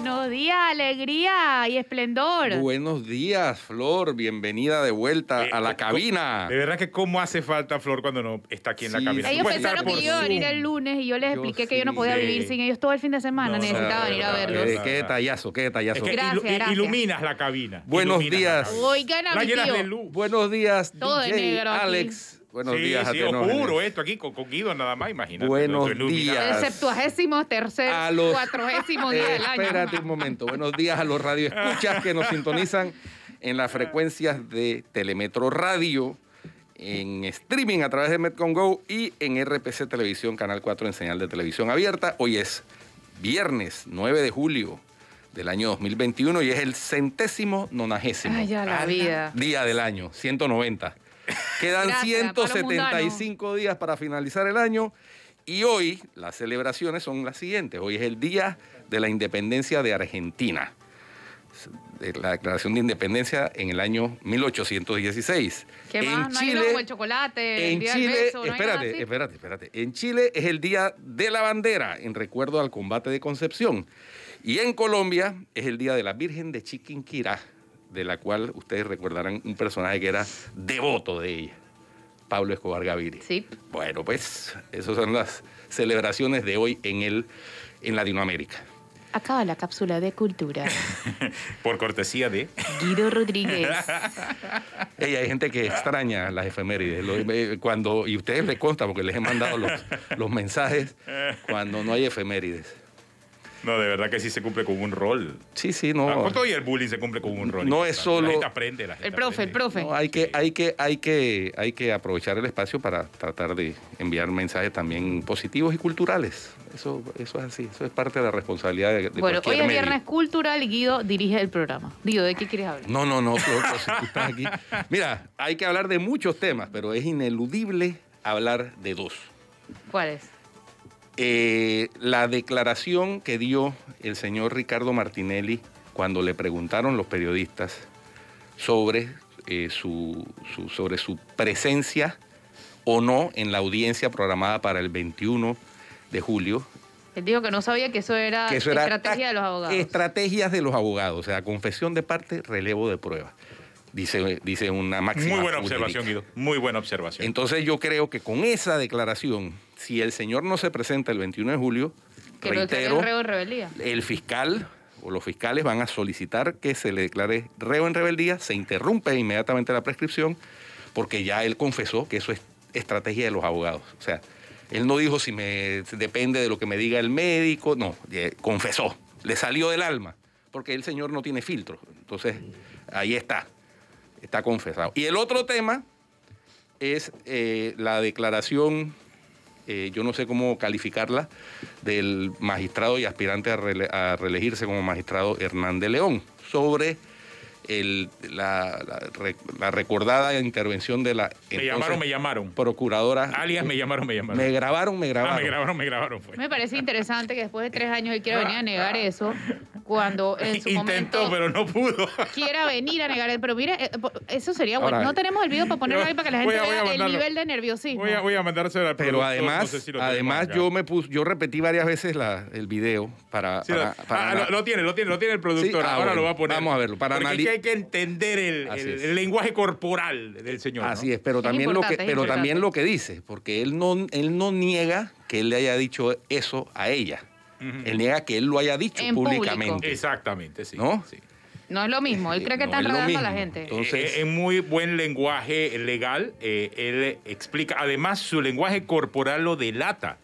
Buenos días, alegría y esplendor. Buenos días, Flor. Bienvenida de vuelta a la cabina. De verdad que cómo hace falta Flor cuando no está aquí en la cabina. Ellos pensaron que yo iba a venir el lunes y yo les expliqué que yo no podía vivir sin ellos todo el fin de semana. Necesitaba venir a verlos. Qué detallazo, qué detallazo. Es que Gracias. Iluminas la cabina. Buenos días. Oigan a La mi llenas tío. de luz. Buenos días, Todo de DJ negro aquí. Alex. Buenos días a Sí, todos. oscuro esto aquí con Guido nada más, imagínate. Buenos Esto iluminado. días. El 73º, A los- 40º día del año. Espérate un momento. Buenos días a los radioescuchas que nos sintonizan en las frecuencias de Telemetro Radio, en streaming a través de Metcon Go y en RPC Televisión, Canal 4 en señal de televisión abierta. Hoy es viernes 9 de julio del año 2021 y es el 190º Ay, ya la vida. día del año, 190. Quedan Gracias, Pablo 175 días para finalizar el año y hoy las celebraciones son las siguientes. Hoy es el Día de la Independencia de Argentina, de la Declaración de Independencia en el año 1816. ¿Qué más? ¿No hay uno como el chocolate, el en día del Chile, beso? ¿No hay nada así? espérate. En Chile es el Día de la Bandera, en recuerdo al combate de Concepción. Y en Colombia es el Día de la Virgen de Chiquinquirá, de la cual ustedes recordarán un personaje que era devoto de ella, Pablo Escobar Gaviria. Sí. Bueno, pues esas son las celebraciones de hoy en Latinoamérica. Acaba la cápsula de cultura. Por cortesía de... Guido Rodríguez. Hay gente que extraña las efemérides. Y ustedes les consta, porque les he mandado los mensajes, cuando no hay efemérides. No, de verdad que sí se cumple con un rol. Sí, no. Con todo y el bullying se cumple con un rol. No es solo- La gente aprende. La gente El profe. aprende. No, hay que aprovechar el espacio para tratar de enviar mensajes también positivos y culturales. Eso es así, eso es parte de la responsabilidad de Bueno, hoy cualquier es medio. viernes cultural y Guido dirige el programa. Guido, ¿de qué quieres hablar? No, Flor, pues, si tú estás aquí. Mira, hay que hablar de muchos temas, pero es ineludible hablar de dos. ¿Cuál es? La declaración que dio el señor Ricardo Martinelli cuando le preguntaron los periodistas sobre sobre su presencia o no en la audiencia programada para el 21 de julio. Él dijo que no sabía que eso era estrategia de los abogados. Estrategias de los abogados, o sea, confesión de parte, relevo de prueba. Dice una máxima. Muy buena jurídica. observación, Guido. Muy buena observación. Entonces yo creo que con esa declaración, si el señor no se presenta el 21 de julio, Que lo declare reitero, reo en rebeldía. el fiscal o los fiscales van a solicitar que se le declare reo en rebeldía, se interrumpe inmediatamente la prescripción, porque ya él confesó que eso es estrategia de los abogados. O sea, él no dijo depende de lo que me diga el médico, no, confesó, le salió del alma, porque el señor no tiene filtro. Entonces, ahí está confesado. Y el otro tema es la declaración, yo no sé cómo calificarla, del magistrado y aspirante a reelegirse como magistrado Hernán de León, sobre la recordada intervención de la Me llamaron. procuradora. Alias me llamaron. Me grabaron. Me grabaron. Fue. Me parece interesante que después de 3 años él quiera venir a negar eso, cuando en su Intentó, momento pero no pudo. quiera venir a negar eso. Pero mire, eso sería bueno. Ahora, no tenemos el video para ponerlo ahí para que la gente voy a vea el mandarlo. nivel de nerviosismo. Voy a mandárselo al Pero productor, además, no sé si lo tenemos acá. yo repetí varias veces el video para... Sí, para lo tiene el productor. Sí, Ahora bueno, lo va a poner. vamos a verlo, para Porque es que hay que entender Así es. el lenguaje corporal del señor. Así ¿no? es, pero Es también importante. también lo que dice, porque él no niega que él le haya dicho eso a ella. Él niega que él lo haya dicho En públicamente. público. Exactamente, sí. ¿No? Sí. No es lo mismo. Él cree que No está es lo enredando a la mismo. gente. Entonces- En muy buen lenguaje legal, él explica. Además, su lenguaje corporal lo delata.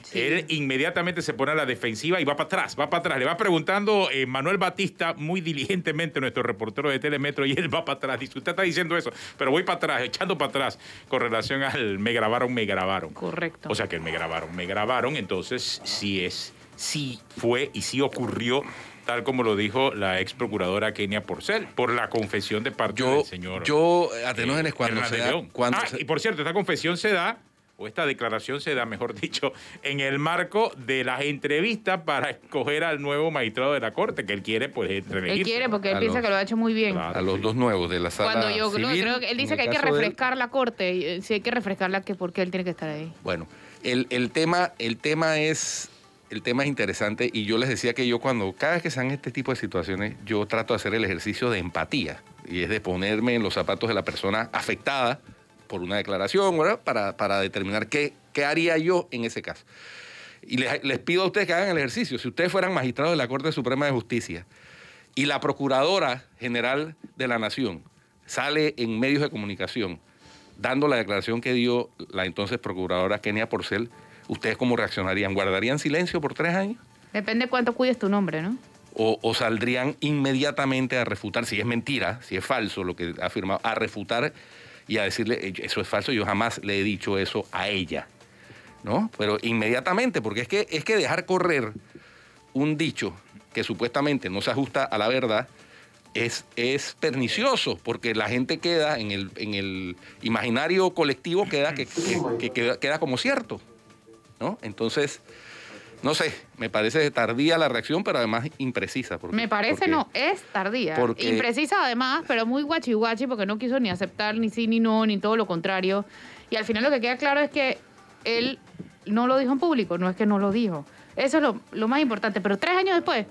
Sí. Él inmediatamente se pone a la defensiva y va para atrás. Le va preguntando Manuel Batista muy diligentemente, nuestro reportero de Telemetro, y él va para atrás. Dice, usted está diciendo eso, pero voy para atrás, echando para atrás con relación al me grabaron. Correcto. O sea que el me grabaron, entonces sí fue y sí ocurrió, tal como lo dijo la ex procuradora Kenia Porcel, por la confesión de parte del señor. Atenógenes, cuando Hernández se da... León. Cuando Y por cierto, esta confesión se da, o esta declaración se da, mejor dicho, en el marco de las entrevistas para escoger al nuevo magistrado de la Corte, que él quiere, pues, reelegirse. Él quiere porque él A piensa los- que lo ha hecho muy bien. Claro. a los dos nuevos de la sala Cuando yo civil, creo que él dice en que el hay que caso de él. refrescar la corte, y si hay que refrescarla, que por qué él tiene que estar ahí. Bueno, el tema es el tema es interesante y yo les decía que cada vez que se dan este tipo de situaciones, yo trato de hacer el ejercicio de empatía y es de ponerme en los zapatos de la persona afectada por una declaración, ¿verdad? Para determinar qué haría yo en ese caso. Y les pido a ustedes que hagan el ejercicio. Si ustedes fueran magistrados de la Corte Suprema de Justicia y la Procuradora General de la Nación sale en medios de comunicación dando la declaración que dio la entonces Procuradora Kenia Porcel, ¿ustedes cómo reaccionarían? ¿Guardarían silencio por 3 años? Depende cuánto cuides tu nombre, ¿no? O saldrían inmediatamente a refutar, si es mentira, si es falso lo que ha afirmado, a refutar y a decirle, eso es falso, yo jamás le he dicho eso a ella, ¿no? Pero inmediatamente, porque es que dejar correr un dicho que supuestamente no se ajusta a la verdad es pernicioso, porque la gente queda en el imaginario colectivo, queda como cierto, ¿no? Entonces, no sé, me parece tardía la reacción, pero además imprecisa. No, es tardía. Imprecisa además, pero muy guachi porque no quiso ni aceptar ni sí ni no, ni todo lo contrario. Y al final lo que queda claro es que él no lo dijo en público, no es que no lo dijo. Eso es lo más importante. Pero 3 años después,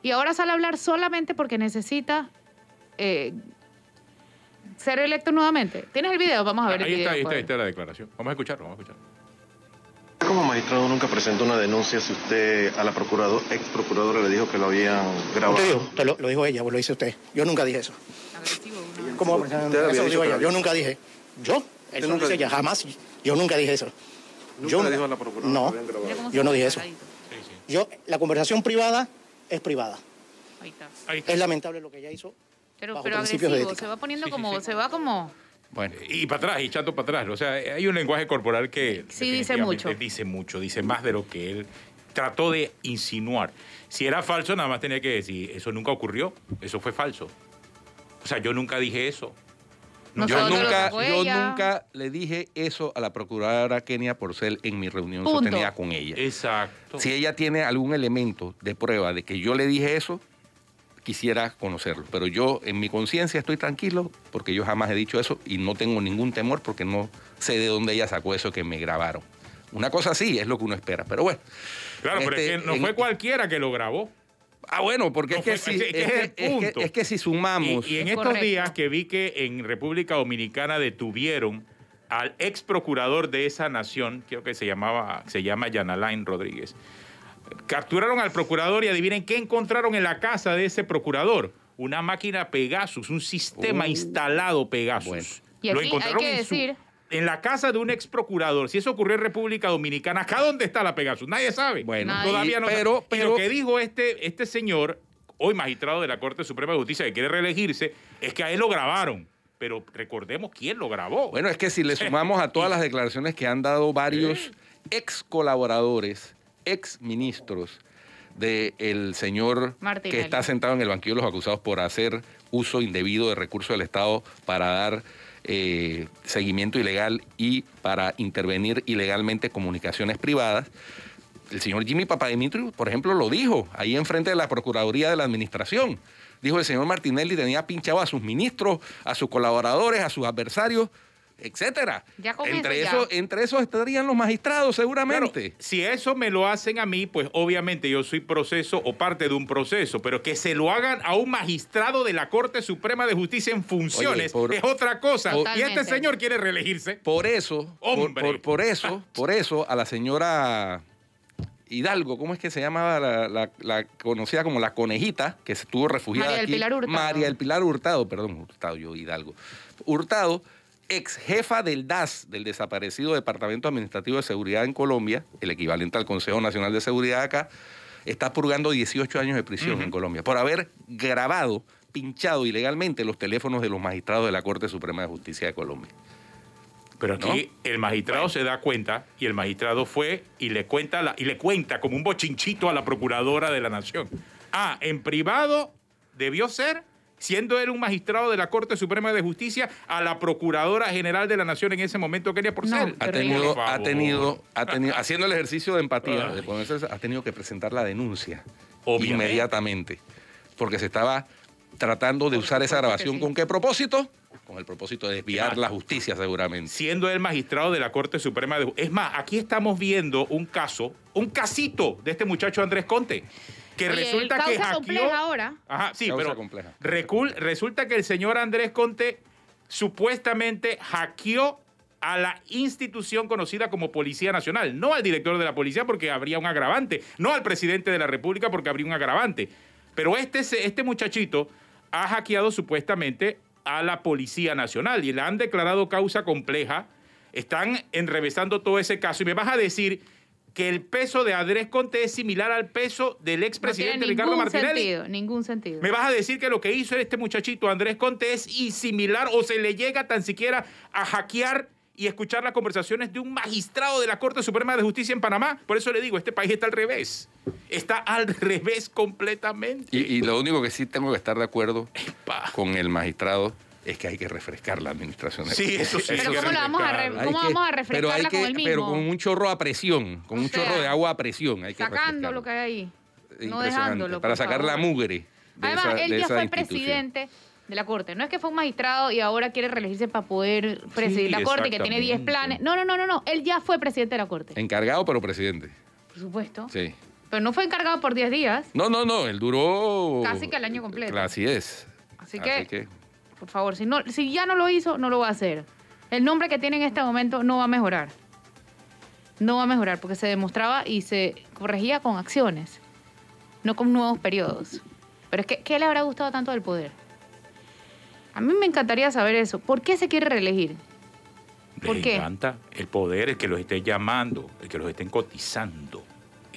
y ahora sale a hablar solamente porque necesita ser electo nuevalmente. ¿Tienes el video? Vamos a ver el video. Ahí está la declaración. Vamos a escucharlo. Como magistrado nunca presentó una denuncia si usted a la ex procuradora le dijo que lo habían grabado. Usted lo dijo ella, vos lo dice usted. Yo nunca dije eso. Agresivo, ¿no? ¿Cómo? Eso lo dijo ella. Yo nunca dije. ¿Yo? Eso lo dice ella. Jamás. Yo nunca dije eso. ¿Nunca le dijo a la procuradora no, que lo habían grabado? yo no dije eso. La conversación privada es privada. Ahí está. Es lamentable lo que ella hizo. Pero principios de agresivo, ética. se va poniendo Bueno, y para atrás, y echando para atrás. O sea, hay un lenguaje corporal que sí dice mucho. Dice más de lo que él trató de insinuar. Si era falso, nada más tenía que decir, eso nunca ocurrió, eso fue falso. O sea, yo nunca dije eso. Yo nunca le dije eso a la procuradora Kenia Porcel en mi reunión sostenida con ella. Exacto. Si ella tiene algún elemento de prueba de que yo le dije eso, quisiera conocerlo. Pero yo en mi conciencia estoy tranquilo porque yo jamás he dicho eso y no tengo ningún temor porque no sé de dónde ella sacó eso que me grabaron. Una cosa así es lo que uno espera, pero bueno. Claro, pero es que no fue cualquiera que lo grabó. Bueno, porque es que si sumamos... Y en estos días que vi que en República Dominicana detuvieron al ex procurador de esa nación, creo que se llama Yanalain Rodríguez. Capturaron al procurador y adivinen qué encontraron en la casa de ese procurador. Una máquina Pegasus, un sistema instalado Pegasus. Bueno. Y aquí hay que decir... En la casa de un ex procurador. Si eso ocurrió en República Dominicana, ¿acá dónde está la Pegasus? Nadie sabe. Bueno, todavía no. Pero y lo que dijo este señor, hoy magistrado de la Corte Suprema de Justicia, que quiere reelegirse, es que a él lo grabaron. Pero recordemos quién lo grabó. Bueno, es que si le sumamos a todas las declaraciones que han dado varios ex colaboradores, ex ministros del señor Martinelli, que está sentado en el banquillo de los acusados por hacer uso indebido de recursos del Estado para dar seguimiento ilegal y para intervenir ilegalmente comunicaciones privadas. El señor Jimmy Papadimitriou, por ejemplo, lo dijo ahí enfrente de la Procuraduría de la Administración. Dijo el señor Martinelli tenía pinchado a sus ministros, a sus colaboradores, a sus adversarios, etcétera. Entre esos estarían los magistrados seguramente. Claro, si eso me lo hacen a mí, pues obviamente yo soy proceso o parte de un proceso, pero que se lo hagan a un magistrado de la Corte Suprema de Justicia en funciones es otra cosa. Totalmente. Y este señor quiere reelegirse. Por eso, por eso a la señora Hidalgo, ¿cómo es que se llamaba la conocida como la conejita, que estuvo refugiada María del aquí? Pilar Hurtado. María del Pilar Hurtado, perdón, Hidalgo. Hurtado, ex jefa del DAS, del desaparecido Departamento Administrativo de Seguridad en Colombia, el equivalente al Consejo Nacional de Seguridad acá, está purgando 18 años de prisión en Colombia por haber grabado, pinchado ilegalmente los teléfonos de los magistrados de la Corte Suprema de Justicia de Colombia. Pero aquí el magistrado se da cuenta y el magistrado fue y le cuenta como un bochinchito a la procuradora de la Nación. En privado debió ser, siendo él un magistrado de la Corte Suprema de Justicia, a la Procuradora General de la Nación en ese momento, Kenia Porcel. Ha tenido, haciendo el ejercicio de empatía, ha tenido que presentar la denuncia inmediatamente, porque se estaba tratando de usar esa grabación. ¿Con qué propósito? con el propósito de desviar la justicia seguramente. Siendo el magistrado de la Corte Suprema de Justicia. Es más, aquí estamos viendo un casito de este muchacho Andrés Conte, que resulta que hackeó... compleja ahora. Ajá, sí, Causa pero compleja. Resulta que el señor Andrés Conte supuestamente hackeó a la institución conocida como Policía Nacional, no al director de la policía porque habría un agravante, no al presidente de la República porque habría un agravante. Pero este muchachito ha hackeado supuestamente a la Policía Nacional y le han declarado causa compleja. Están enrevesando todo ese caso y me vas a decir que el peso de Andrés Conte es similar al peso del expresidente Ricardo Martinelli. Ningún sentido. Me vas a decir que lo que hizo este muchachito Andrés Conte es similar o se le llega tan siquiera a hackear y escuchar las conversaciones de un magistrado de la Corte Suprema de Justicia en Panamá. Por eso le digo, este país está al revés. Está al revés completamente. Y lo único que sí tengo que estar de acuerdo con el magistrado es que hay que refrescar la administración. Sí, eso sí. Pero ¿cómo vamos a refrescarla con el mismo? Pero con un chorro a presión, con un chorro de agua a presión. Hay que sacando lo que hay ahí, no dejándolo. Para sacar la mugre. Además, él ya fue presidente de la Corte. No es que fue un magistrado y ahora quiere reelegirse para poder presidir la Corte y que tiene 10 planes. No. Él ya fue presidente de la Corte. Encargado, pero presidente. Por supuesto. Sí. Pero no fue encargado por 10 días. No, él duró... Casi que el año completo. Así es. Así que, por favor, si ya no lo hizo, no lo va a hacer. El nombre que tiene en este momento no va a mejorar. No va a mejorar porque se demostraba y se corregía con acciones, no con nuevos periodos. Pero es que, ¿qué le habrá gustado tanto del poder? A mí me encantaría saber eso. ¿Por qué se quiere reelegir? ¿Por qué? Les encanta el poder, el que los esté llamando, el que los estén cotizando.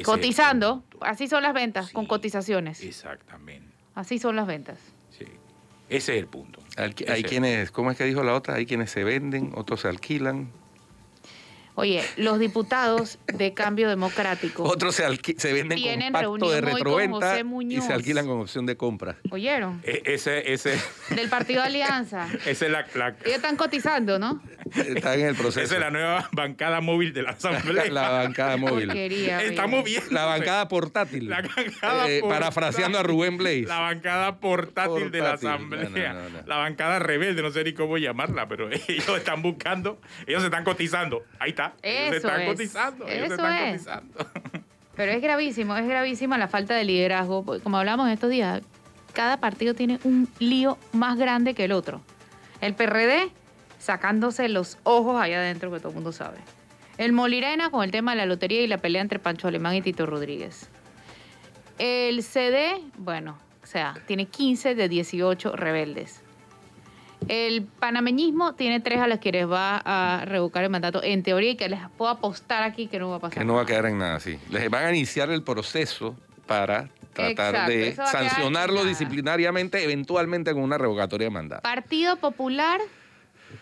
Cotizando, así son las ventas, sí, con cotizaciones. Exactamente. Así son las ventas. Sí, ese es el punto. Hay quienes, ¿cómo es que dijo la otra? Hay quienes se venden, otros se alquilan. Oye, los diputados de Cambio Democrático... Otros se venden con pacto de retroventa y se alquilan con opción de compra. ¿Oyeron? Ese... Del Partido Alianza. Esa es la... Ellos están cotizando, ¿no? Están en el proceso. Esa es la nueva bancada móvil de la Asamblea. La bancada móvil. Estamos viendo. La bancada portátil. La bancada portátil. Parafraseando a Rubén Blades. La bancada portátil de la Asamblea. No. La bancada rebelde, no sé ni cómo llamarla, pero ellos están buscando, ellos se están cotizando. Ahí está. Ellos se están cotizando. Pero es gravísima la falta de liderazgo. Como hablamos estos días, cada partido tiene un lío más grande que el otro. El PRD sacándose los ojos allá adentro, que todo el mundo sabe. El Molirena con el tema de la lotería y la pelea entre Pancho Alemán y Tito Rodríguez. El CD, tiene 15 de 18 rebeldes. El panameñismo tiene 3 a los que les va a revocar el mandato, en teoría, y que les puedo apostar aquí que no va a pasar. Que no va a quedar en nada, sí. Les van a iniciar el proceso para tratar de sancionarlo disciplinariamente, eventualmente con una revocatoria de mandato. Partido Popular,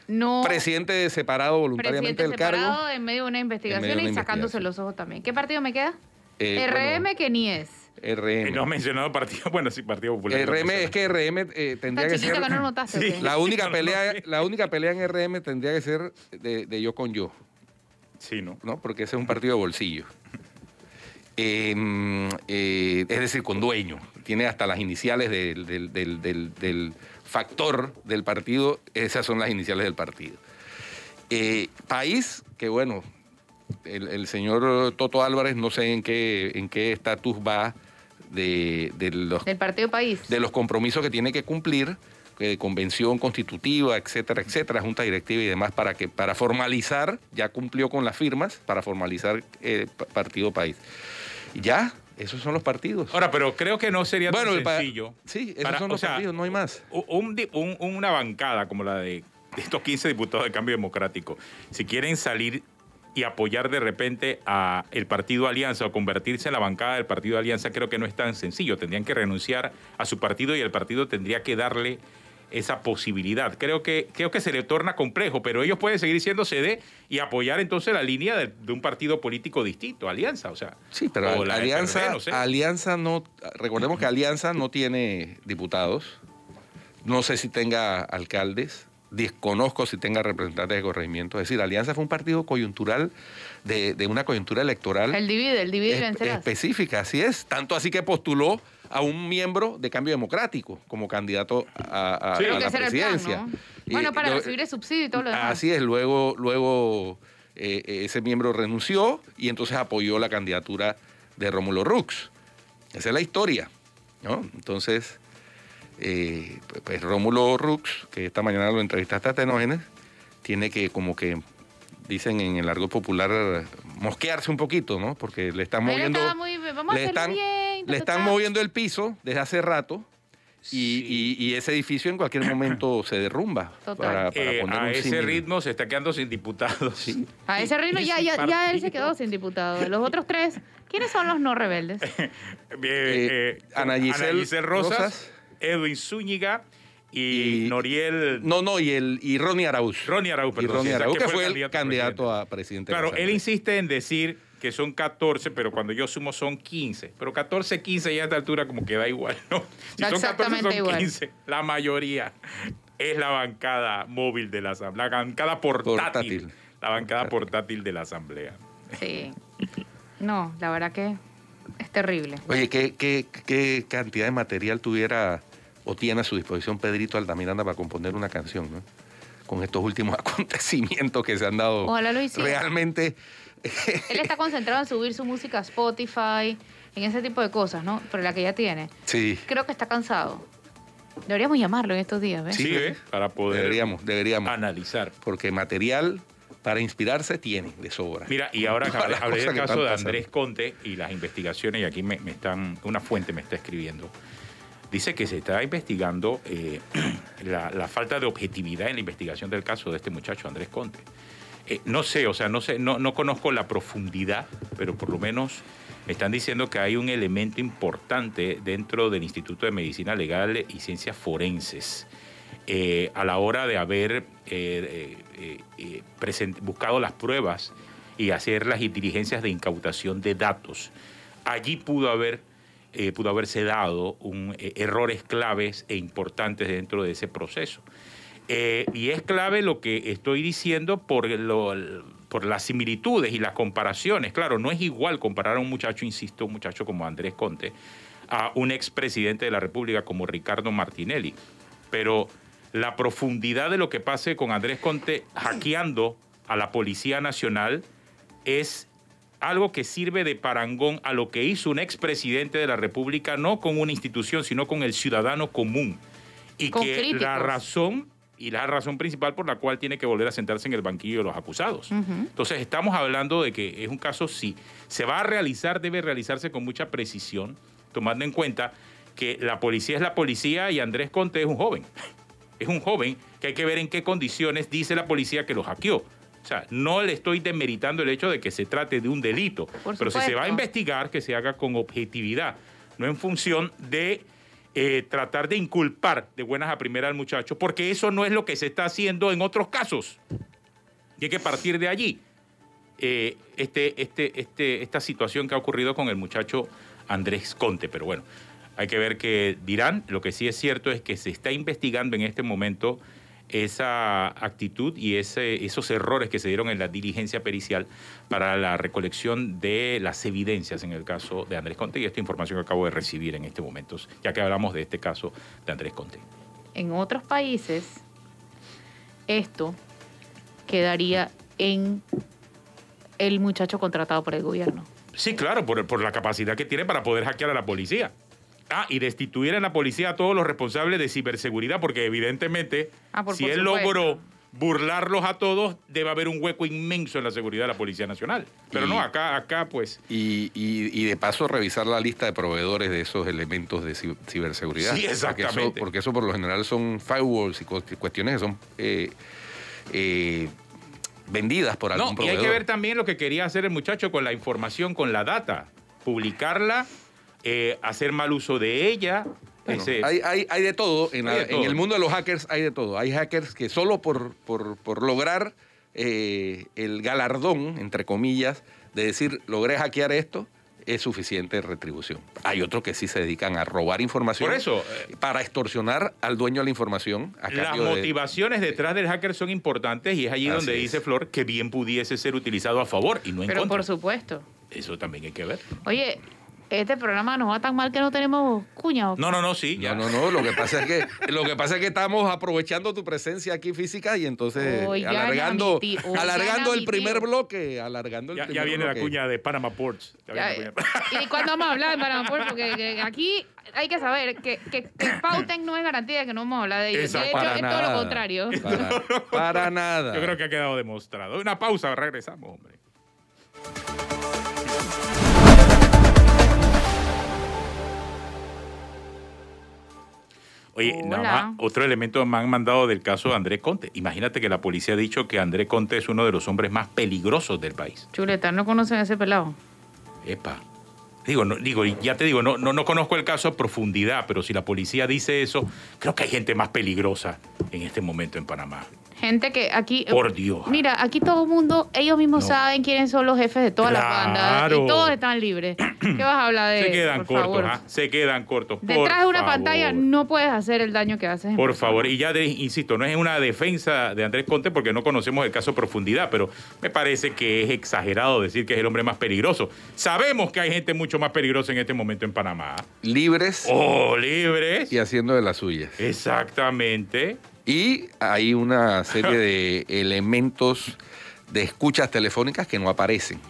no... Presidente separado voluntariamente del cargo. Presidente separado en medio de una investigación y sacándose los ojos también. ¿Qué partido me queda? Que ni es. RM. No has mencionado partido, sí, Partido Popular. RM, es que RM tendría que ser... Que no notaste, sí. La única pelea en RM tendría que ser de yo con yo. Sí, ¿no? Porque ese es un partido de bolsillo. Es decir, con dueño. Tiene hasta las iniciales del factor del partido, esas son las iniciales del partido. País, que bueno, el señor Toto Álvarez, no sé en qué estatus va del Partido País. De los compromisos que tiene que cumplir, convención constitutiva, etcétera, junta directiva y demás, para formalizar, ya cumplió con las firmas, para formalizar Partido País. Ya, esos son los partidos. Ahora, pero creo que no sería tan sencillo. Sí, esos son los partidos, no hay más. Una bancada como la de estos 15 diputados de Cambio Democrático, si quieren salir y apoyar de repente a el Partido Alianza o convertirse en la bancada del Partido Alianza, creo que no es tan sencillo. Tendrían que renunciar a su partido y el partido tendría que darle esa posibilidad. Creo que se le torna complejo, pero ellos pueden seguir siendo CD y apoyar entonces la línea de un partido político distinto, Alianza, Sí, pero Alianza no... Recordemos que Alianza no tiene diputados, no sé si tenga alcaldes, desconozco si tenga representantes de corregimiento. Es decir, Alianza fue un partido coyuntural de una coyuntura electoral. El divide y vencerás. Específica, así es. Tanto así que postuló a un miembro de Cambio Democrático como candidato a la presidencia. Bueno, para recibir el subsidio y todo lo demás. Así es, luego ese miembro renunció y entonces apoyó la candidatura de Rómulo Rux. Esa es la historia, ¿no? Entonces, pues Rómulo Rux, que esta mañana lo entrevistaste a Tenógenes, tiene que, como que dicen en el argot popular, mosquearse un poquito, ¿no? Porque le están moviendo, le están moviendo el piso desde hace rato. Y ese edificio en cualquier momento se derrumba. Para poner a ese símil. ritmo se está quedando sin diputados. Sí. A ese ritmo ya él se quedó sin diputado. De los otros 3, ¿quiénes son los no rebeldes? Ana Giselle Rosas, Edwin Zúñiga y Noriel... y Ronnie Araúz. Ronnie Araúz, perdón. Ronnie Araúz, que fue el candidato a a presidente. Claro, él insiste en decir que son 14, pero cuando yo sumo son 15. Pero 14, 15 ya a esta altura como que da igual, ¿no? Si son 14, son 15. La mayoría es la bancada móvil de la Asamblea, la bancada portátil. La bancada portátil de la Asamblea. Sí. No, la verdad que es terrible. Oye, ¿qué cantidad de material tuviera o tiene a su disposición Pedrito Altamiranda para componer una canción, ¿no? Con estos últimos acontecimientos que se han dado. Ojalá lo hiciera. Realmente... Él está concentrado en subir su música a Spotify, en ese tipo de cosas, ¿no? Pero la que ya tiene. Sí. Creo que está cansado. Deberíamos llamarlo en estos días, ¿ves? Sí, para poder deberíamos analizar. Porque material para inspirarse tiene de sobra. Mira, y ahora hablé del caso de Andrés Conte y las investigaciones, y aquí una fuente me está escribiendo. Dice que se está investigando la falta de objetividad en la investigación del caso de este muchacho, Andrés Conte. No sé, no conozco la profundidad, pero por lo menos me están diciendo que hay un elemento importante dentro del Instituto de Medicina Legal y Ciencias Forenses a la hora de haber buscado las pruebas y hacer las diligencias de incautación de datos. Allí pudo haberse dado errores claves e importantes dentro de ese proceso. Y es clave lo que estoy diciendo por las similitudes y las comparaciones. Claro, no es igual comparar a un muchacho como Andrés Conte, a un expresidente de la República como Ricardo Martinelli. Pero la profundidad de lo que pase con Andrés Conte hackeando a la Policía Nacional es algo que sirve de parangón a lo que hizo un expresidente de la República, no con una institución, sino con el ciudadano común. Y con que críticos. la razón principal por la cual tiene que volver a sentarse en el banquillo de los acusados. Entonces, estamos hablando de que es un caso, si se va a realizar, debe realizarse con mucha precisión, tomando en cuenta que la policía es la policía y Andrés Conte es un joven. Es un joven que hay que ver en qué condiciones dice la policía que lo hackeó. O sea, no le estoy demeritando el hecho de que se trate de un delito, pero si se va a investigar, que se haga con objetividad, no en función de tratar de inculpar de buenas a primeras al muchacho, porque eso no es lo que se está haciendo en otros casos. Y hay que partir de allí. Esta situación que ha ocurrido con el muchacho Andrés Conte. Pero bueno, hay que ver qué dirán. Lo que sí es cierto es que se está investigando en este momento esa actitud y esos errores que se dieron en la diligencia pericial para la recolección de las evidencias en el caso de Andrés Conte, y esta información que acabo de recibir en este momento, ya que hablamos de este caso de Andrés Conte. En otros países, esto quedaría en el muchacho contratado por el gobierno. Sí, claro, por la capacidad que tiene para poder hackear a la policía. Y destituir en la policía a todos los responsables de ciberseguridad, porque evidentemente, si él logró burlarlos a todos, debe haber un hueco inmenso en la seguridad de la Policía Nacional. Pero no, acá pues... Y de paso revisar la lista de proveedores de esos elementos de ciberseguridad. Sí, exactamente. Porque eso por lo general son firewalls y cuestiones que son... vendidas por algún proveedor. Y hay que ver también lo que quería hacer el muchacho con la información, con la data. Publicarla, hacer mal uso de ella. Bueno, hay de todo. En el mundo de los hackers hay de todo. Hay hackers que solo por lograr el galardón, entre comillas, de decir, logré hackear esto, es suficiente retribución. Hay otros que sí se dedican a robar información. Por eso, para extorsionar al dueño de la información. Las motivaciones detrás del hacker son importantes, y es allí donde dice Flor que bien pudiese ser utilizado a favor y no en contra. Pero por supuesto. Eso también hay que ver. Oye, Este programa nos va tan mal que no tenemos cuña. No, sí. Ya. No. Lo que pasa es que estamos aprovechando tu presencia aquí física y entonces alargando el primer bloque. Ya viene la cuña de Panama Ports. ¿Y cuándo vamos a hablar de Panama Ports? Porque aquí hay que saber que pauten no es garantía de que no vamos a hablar de ellos. De hecho, es todo lo contrario. Para nada. Yo creo que ha quedado demostrado. Una pausa, regresamos, hombre. Oye, nada más, otro elemento me han mandado del caso de Andrés Conte. Imagínate que la policía ha dicho que Andrés Conte es uno de los hombres más peligrosos del país. Chuleta, ¿no conocen a ese pelado? Epa. Ya te digo, no conozco el caso a profundidad, pero si la policía dice eso, creo que hay gente más peligrosa en este momento en Panamá. Gente que aquí... Por Dios. Mira, aquí todo el mundo, ellos mismos saben quiénes son los jefes de todas las bandas. Y todos están libres. ¿Qué vas a hablar de eso? Se quedan cortos, se quedan cortos. Detrás de una pantalla no puedes hacer el daño que haces. Por favor, y ya insisto, no es una defensa de Andrés Conte porque no conocemos el caso a profundidad, pero me parece que es exagerado decir que es el hombre más peligroso. Sabemos que hay gente mucho más peligrosa en este momento en Panamá. Libres. Libres. Y haciendo de las suyas. Exactamente. Y hay una serie de elementos de escuchas telefónicas que no aparecen.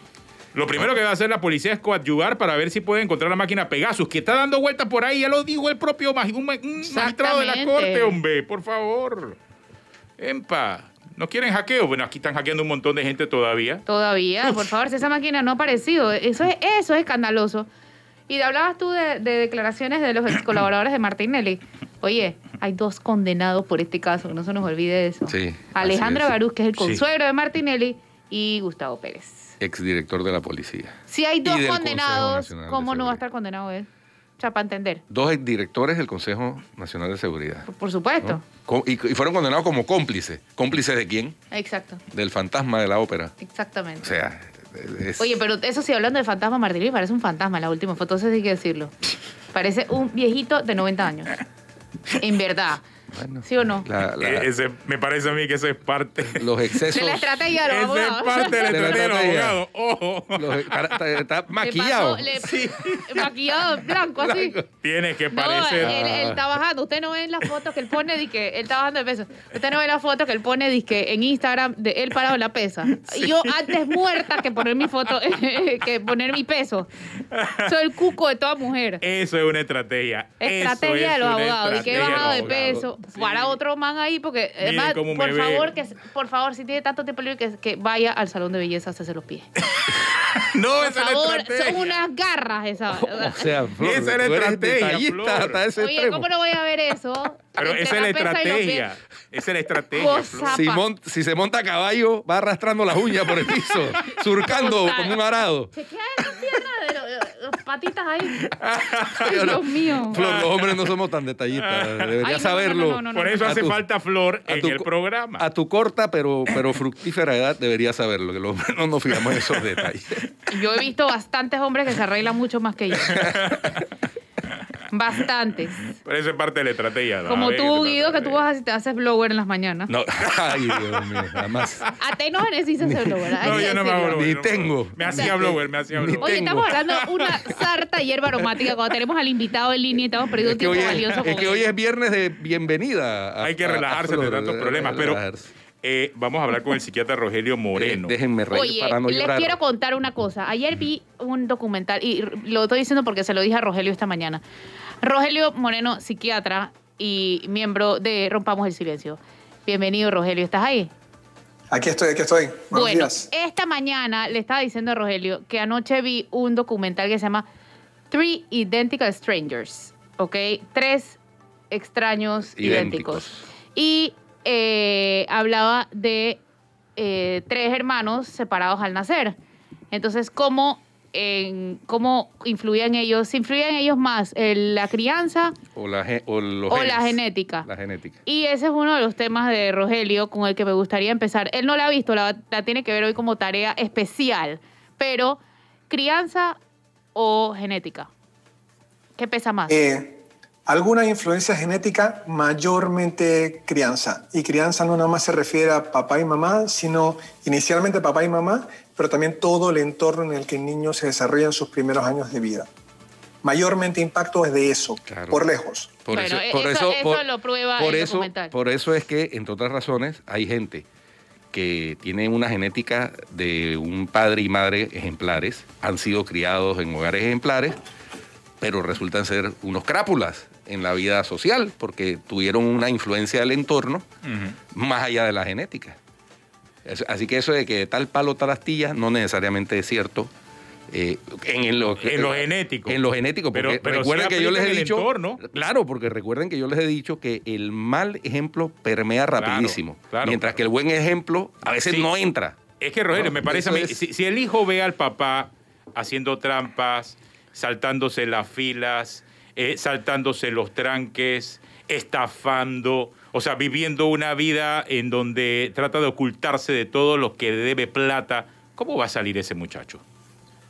Lo primero que va a hacer la policía es coadyuvar para ver si puede encontrar la máquina Pegasus, que está dando vueltas por ahí, ya lo dijo el propio magistrado de la corte, hombre, por favor. ¿No quieren hackeo? Bueno, aquí están hackeando un montón de gente todavía. Todavía, por favor, si esa máquina no ha aparecido, eso es escandaloso. Y hablabas tú de declaraciones de los ex colaboradores de Martinelli. Oye, hay 2 condenados por este caso, que no se nos olvide eso. Sí, Alejandro Garús, que es el consuegro de Martinelli, y Gustavo Pérez, exdirector de la policía. Si hay 2 condenados, ¿cómo no va a estar condenado él? O sea, para entender. 2 exdirectores del Consejo Nacional de Seguridad. Por supuesto. ¿No? Y fueron condenados como cómplices. ¿Cómplices de quién? Exacto. Del fantasma de la ópera. Exactamente. O sea... Oye, pero eso sí, hablando de fantasma, Martinelli parece un fantasma en la última foto, eso sí hay que decirlo. Parece un viejito de 90 años. En verdad. Bueno, ¿sí o no? Me parece a mí que eso es parte... Los excesos... De la estrategia de los abogados. Es parte de la estrategia de los abogados. Ojo. Está maquillado. Sí. Maquillado en blanco, así. Tienes que parecer... Él está bajando. Usted no ve en las fotos que él pone, él está bajando de peso. Usted no ve las fotos que él pone, en Instagram, de él parado en la pesa. Sí. Y yo antes muerta que poner mi foto, que poner mi peso. Soy el cuco de toda mujer. Eso es una estrategia. Estrategia de los abogados. Y que he bajado de peso. Sí. Para otro man ahí, porque además, por favor, si tiene tanto tiempo libre, que vaya al salón de belleza a hacerse los pies. No, esa es la estrategia. Son unas garras esas. O sea, Flor, esa es la estrategia, Flor. Hasta ese Oye, extremo. ¿cómo no voy a ver eso? Pero esa es la estrategia. Esa es la estrategia, Flor. Si se monta a caballo, va arrastrando las uñas por el piso, surcando como un arado. Se queda en la pierna de los patitas ahí. Ay, Dios mío. Flor, los hombres no somos tan detallistas. Deberías saberlo. No. Por eso hace falta Flor en el programa. A tu corta pero fructífera edad deberías saberlo, que los hombres no nos fijamos en esos detalles. Yo he visto bastantes hombres que se arreglan mucho más que yo. Bastantes. Pero eso es parte de la estrategia, ¿no? Como tú, Guido, que tú vas y te haces blower en las mañanas. No, ay, Dios mío, jamás. A Tenones sí se hace blower. No, yo no me hago blower. Ni tengo. Me hacía blower. Oye, estamos hablando de una sarta hierba aromática cuando tenemos al invitado en línea y estamos perdiendo un tiempo valioso. Es que hoy es viernes de bienvenida. Hay que relajarse de tantos problemas, pero... vamos a hablar con el psiquiatra Rogelio Moreno. Déjenme reír para no llorar. Les quiero contar una cosa. Ayer vi un documental, y lo estoy diciendo porque se lo dije a Rogelio esta mañana. Rogelio Moreno, psiquiatra y miembro de Rompamos el Silencio. Bienvenido, Rogelio. ¿Estás ahí? Aquí estoy. Buenos días. Esta mañana le estaba diciendo a Rogelio que anoche vi un documental que se llama Three Identical Strangers. ¿Ok? 3 extraños idénticos. Y hablaba de 3 hermanos separados al nacer. Entonces, ¿cómo influían ellos? ¿Se influían ellos más la crianza o la genética? La genética. Y ese es uno de los temas de Rogelio con el que me gustaría empezar. Él no la ha visto, la tiene que ver hoy como tarea especial. Pero, ¿crianza o genética? ¿Qué pesa más? Alguna influencia genética, mayormente crianza. Y crianza no nada más se refiere a papá y mamá, sino inicialmente papá y mamá, pero también todo el entorno en el que el niño se desarrolla en sus primeros años de vida. mayormente impacto es de eso, Claro. por lejos. Eso lo prueba el documental. Por eso es que, entre otras razones, hay gente que tiene una genética de un padre y madre ejemplares, han sido criados en hogares ejemplares, pero resultan ser unos crápulas en la vida social, porque tuvieron una influencia del entorno más allá de la genética. Así que eso de que tal palo, tal astilla, no necesariamente es cierto. En lo genético. En lo genético, porque pero recuerden sí que yo les he dicho. entorno. Claro, porque recuerden que yo les he dicho que el mal ejemplo permea rapidísimo. Claro, mientras que el buen ejemplo a veces no entra. Es que, Rogelio, me parece a mí, si el hijo ve al papá haciendo trampas, saltándose las filas, saltándose los tranques, estafando, o sea, viviendo una vida en donde trata de ocultarse de todo lo que debe plata, ¿cómo va a salir ese muchacho?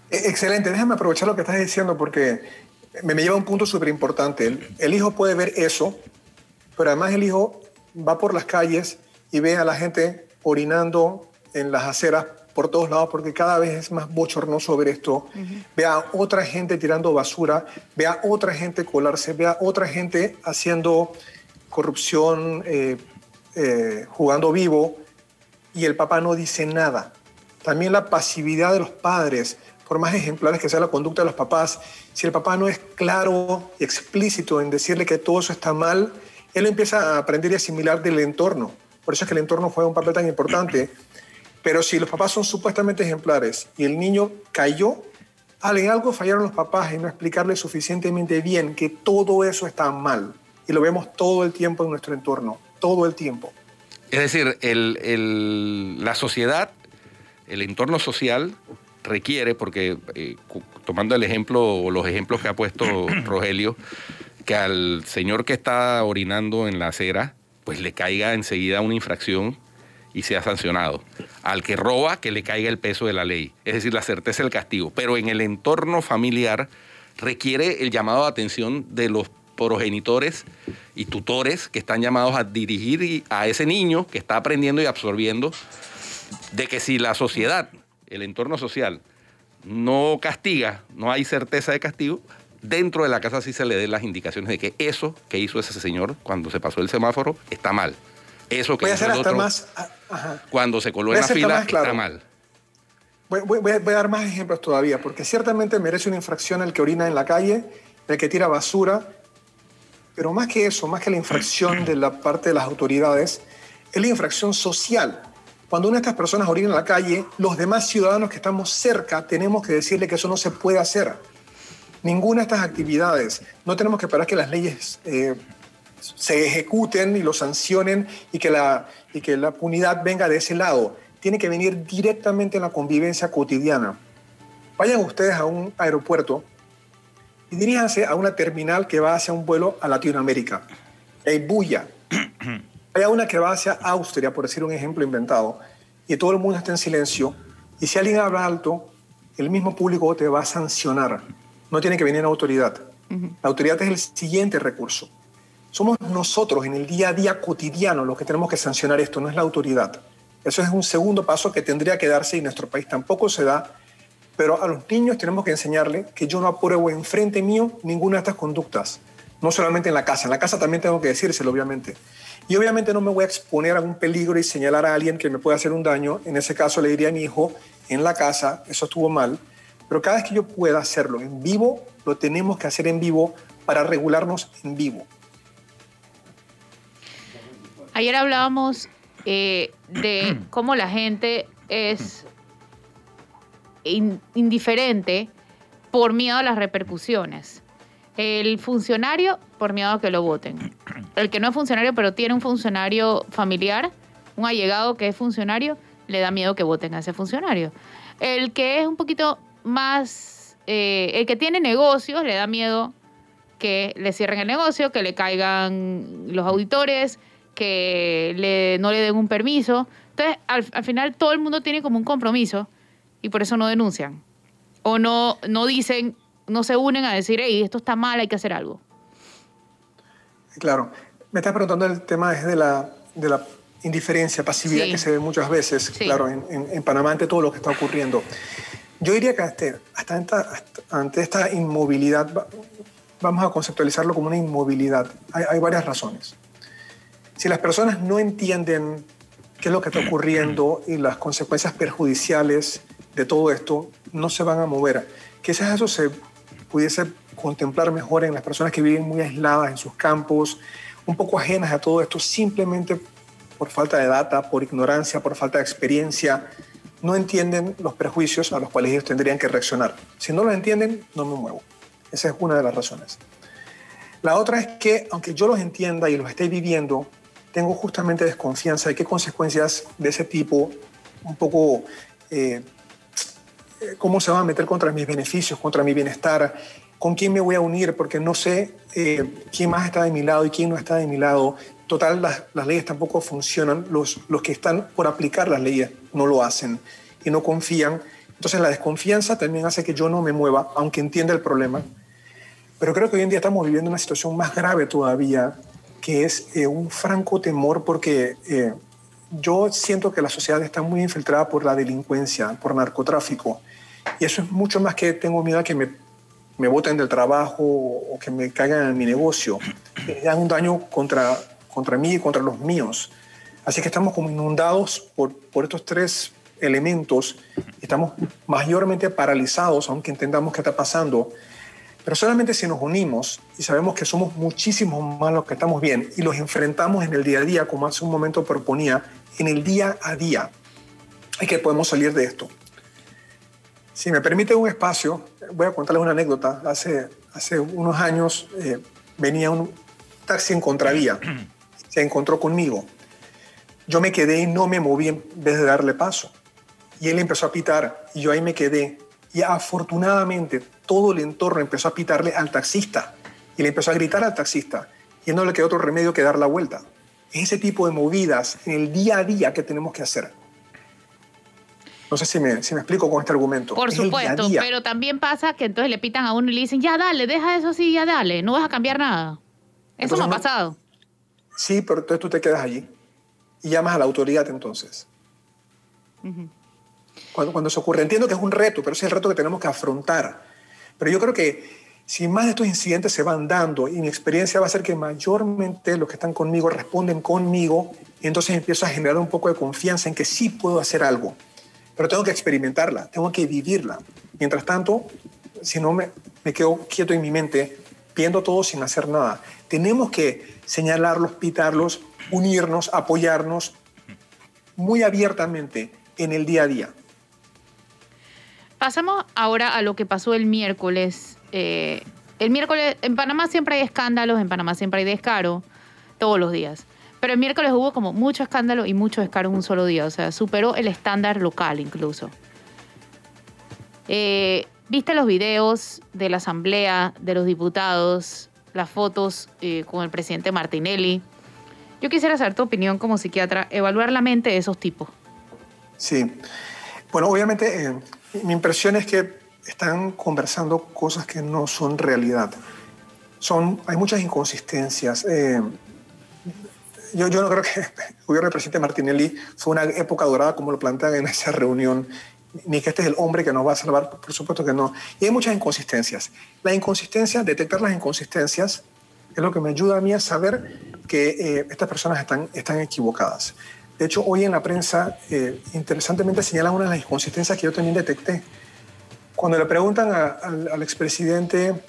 Excelente, déjame aprovechar lo que estás diciendo porque me lleva a un punto súper importante. El hijo puede ver eso, pero además el hijo va por las calles y ve a la gente orinando en las aceras por todos lados, porque cada vez es más bochornoso ver esto. Ve a otra gente tirando basura, ve a otra gente colarse, ve a otra gente haciendo corrupción, jugando vivo, y el papá no dice nada. También la pasividad de los padres, por más ejemplares que sea la conducta de los papás, si el papá no es claro y explícito en decirle que todo eso está mal, él empieza a aprender y asimilar del entorno. Por eso es que el entorno juega un papel tan importante. Pero si los papás son supuestamente ejemplares y el niño cayó, en algo fallaron los papás en no explicarle suficientemente bien que todo eso está mal. Y lo vemos todo el tiempo en nuestro entorno, todo el tiempo. Es decir, la sociedad, el entorno social requiere, porque tomando el ejemplo o los ejemplos que ha puesto Rogelio, que al señor que está orinando en la acera, pues le caiga enseguida una infracción y sea sancionado. Al que roba, que le caiga el peso de la ley. Es decir, la certeza del castigo. Pero en el entorno familiar requiere el llamado de atención de los progenitores y tutores que están llamados a dirigir a ese niño que está aprendiendo y absorbiendo, de que si la sociedad, el entorno social, no castiga, no hay certeza de castigo, dentro de la casa sí se le den las indicaciones de que eso que hizo ese señor cuando se pasó el semáforo está mal. Eso que hizo el otro cuando se coló en la fila está mal. Voy a dar más ejemplos todavía, porque ciertamente merece una infracción el que orina en la calle, el que tira basura, pero más que eso, más que la infracción de la parte de las autoridades, es la infracción social. Cuando una de estas personas orina en la calle, los demás ciudadanos que estamos cerca tenemos que decirle que eso no se puede hacer. Ninguna de estas actividades. No tenemos que esperar que las leyes se ejecuten y lo sancionen y que la punidad venga de ese lado. Tiene que venir directamente en la convivencia cotidiana. Vayan ustedes a un aeropuerto y diríjanse a una terminal que va hacia un vuelo a Latinoamérica. Hay bulla. Hay una que va hacia Austria, por decir un ejemplo inventado, y todo el mundo está en silencio. Y si alguien habla alto, el mismo público te va a sancionar. No tiene que venir la autoridad. La autoridad es el siguiente recurso. Somos nosotros en el día a día cotidiano los que tenemos que sancionar esto, no es la autoridad. Eso es un segundo paso que tendría que darse y en nuestro país tampoco se da. Pero a los niños tenemos que enseñarles que yo no apruebo enfrente mío ninguna de estas conductas. No solamente en la casa. En la casa también tengo que decírselo, obviamente. Y obviamente no me voy a exponer a un peligro y señalar a alguien que me pueda hacer un daño. En ese caso le diría a mi hijo, en la casa, eso estuvo mal. Pero cada vez que yo pueda hacerlo en vivo, lo tenemos que hacer en vivo para regularnos en vivo. Ayer hablábamos de cómo la gente es indiferente por miedo a las repercusiones. El funcionario, por miedo a que lo voten. El que no es funcionario, pero tiene un funcionario familiar, un allegado que es funcionario, le da miedo que voten a ese funcionario. El que es un poquito más... el que tiene negocios, le da miedo que le cierren el negocio, que le caigan los auditores, que no le den un permiso. Entonces, al final, todo el mundo tiene como un compromiso y por eso no denuncian. O no dicen, no se unen a decir, hey, esto está mal, hay que hacer algo. Claro. Me estás preguntando el tema es de la indiferencia, pasividad que se ve muchas veces, claro, en Panamá ante todo lo que está ocurriendo. Yo diría que ante esta inmovilidad, vamos a conceptualizarlo como una inmovilidad. Hay varias razones. Si las personas no entienden qué es lo que está ocurriendo y las consecuencias perjudiciales de todo esto, no se van a mover. Quizás eso se pudiese contemplar mejor en las personas que viven muy aisladas en sus campos, un poco ajenas a todo esto, simplemente por falta de data, por ignorancia, por falta de experiencia, no entienden los prejuicios a los cuales ellos tendrían que reaccionar. Si no los entienden, no me muevo. Esa es una de las razones. La otra es que, aunque yo los entienda y los esté viviendo, tengo justamente desconfianza de qué consecuencias de ese tipo, un poco cómo se van a meter contra mis beneficios, contra mi bienestar, con quién me voy a unir, porque no sé quién más está de mi lado y quién no está de mi lado. Total, las leyes tampoco funcionan. Los que están por aplicar las leyes no lo hacen y no confían. Entonces la desconfianza también hace que yo no me mueva, aunque entienda el problema. Pero creo que hoy en día estamos viviendo una situación más grave todavía, que es un franco temor, porque yo siento que la sociedad está muy infiltrada por la delincuencia, por narcotráfico. Y eso es mucho más que tengo miedo a que me boten del trabajo o que me caigan en mi negocio. Dan un daño contra mí y contra los míos. Así que estamos como inundados por estos tres elementos. Estamos mayormente paralizados, aunque entendamos qué está pasando. Pero solamente si nos unimos y sabemos que somos muchísimos más los que estamos bien y los enfrentamos en el día a día, como hace un momento proponía, en el día a día, es que podemos salir de esto. Si me permite un espacio, voy a contarles una anécdota. Hace unos años venía un taxi en contravía, se encontró conmigo. Yo me quedé y no me moví en vez de darle paso. Y él empezó a pitar y yo ahí me quedé. Y afortunadamente todo el entorno empezó a pitarle al taxista y le empezó a gritar al taxista y no le quedó otro remedio que dar la vuelta. Es ese tipo de movidas en el día a día que tenemos que hacer. No sé si me explico con este argumento. Por supuesto, pero también pasa que entonces le pitan a uno y le dicen, ya dale, deja eso así, ya dale, no vas a cambiar nada. Eso entonces, me ha pasado. Sí, pero entonces tú te quedas allí y llamas a la autoridad entonces. Uh-huh. Cuando se ocurre, entiendo que es un reto, pero ese es el reto que tenemos que afrontar. Pero yo creo que si más de estos incidentes se van dando, y mi experiencia va a ser que mayormente los que están conmigo responden conmigo, y entonces empiezo a generar un poco de confianza en que sí puedo hacer algo. Pero tengo que experimentarla, tengo que vivirla. Mientras tanto, si no me quedo quieto en mi mente, viendo todo sin hacer nada. Tenemos que señalarlos, pitarlos, unirnos, apoyarnos muy abiertamente en el día a día. Pasamos ahora a lo que pasó el miércoles. El miércoles, en Panamá siempre hay escándalos, en Panamá siempre hay descaro, todos los días. Pero el miércoles hubo como mucho escándalo y mucho descaro en un solo día. O sea, superó el estándar local incluso. ¿Viste los videos de la asamblea, de los diputados, las fotos con el presidente Martinelli? Yo quisiera saber tu opinión como psiquiatra, evaluar la mente de esos tipos. Sí. Bueno, obviamente mi impresión es que están conversando cosas que no son realidad. Hay muchas inconsistencias. Yo no creo que el gobierno del presidente Martinelli fue una época dorada como lo plantean en esa reunión, ni que este es el hombre que nos va a salvar, por supuesto que no. Y hay muchas inconsistencias. Detectar las inconsistencias es lo que me ayuda a mí a saber que estas personas están equivocadas. De hecho, hoy en la prensa, interesantemente, señalan una de las inconsistencias que yo también detecté. Cuando le preguntan al expresidente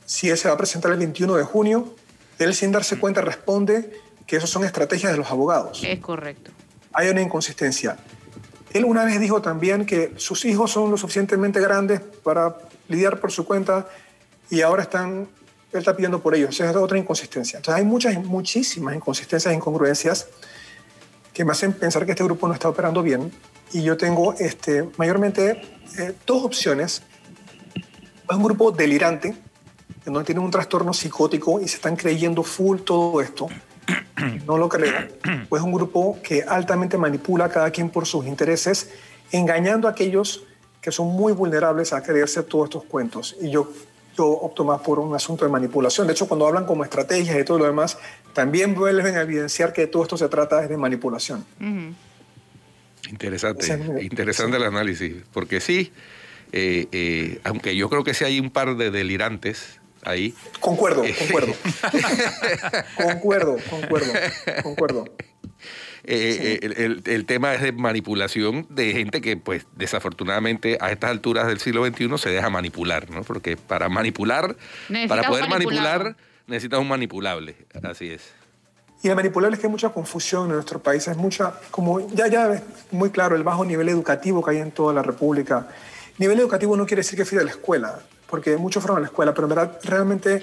si él se va a presentar el 21 de junio, él sin darse cuenta responde que esas son estrategias de los abogados. Es correcto. Hay una inconsistencia. Él una vez dijo también que sus hijos son lo suficientemente grandes para lidiar por su cuenta y ahora él está pidiendo por ellos. Esa es otra inconsistencia. Entonces hay muchísimas inconsistencias e incongruencias que me hacen pensar que este grupo no está operando bien. Y yo tengo mayormente dos opciones. Es un grupo delirante, que no tiene un trastorno psicótico y se están creyendo full todo esto. No lo creo. O es un grupo que altamente manipula a cada quien por sus intereses, engañando a aquellos que son muy vulnerables a creerse todos estos cuentos. Y yo opto más por un asunto de manipulación. De hecho, cuando hablan como estrategias y todo lo demás, también vuelven a evidenciar que todo esto se trata de manipulación. Uh-huh. Interesante el análisis, porque sí, aunque yo creo que sí hay un par de delirantes ahí. Concuerdo. El tema es de manipulación de gente que, pues, desafortunadamente, a estas alturas del siglo XXI se deja manipular, ¿no? Porque para poder manipular, necesitas un manipulable. Así es. Y el manipulable es que hay mucha confusión en nuestro país. Es mucha, como ya es muy claro, el bajo nivel educativo que hay en toda la República. Nivel educativo no quiere decir que fui a la escuela, porque muchos fueron a la escuela, pero en verdad realmente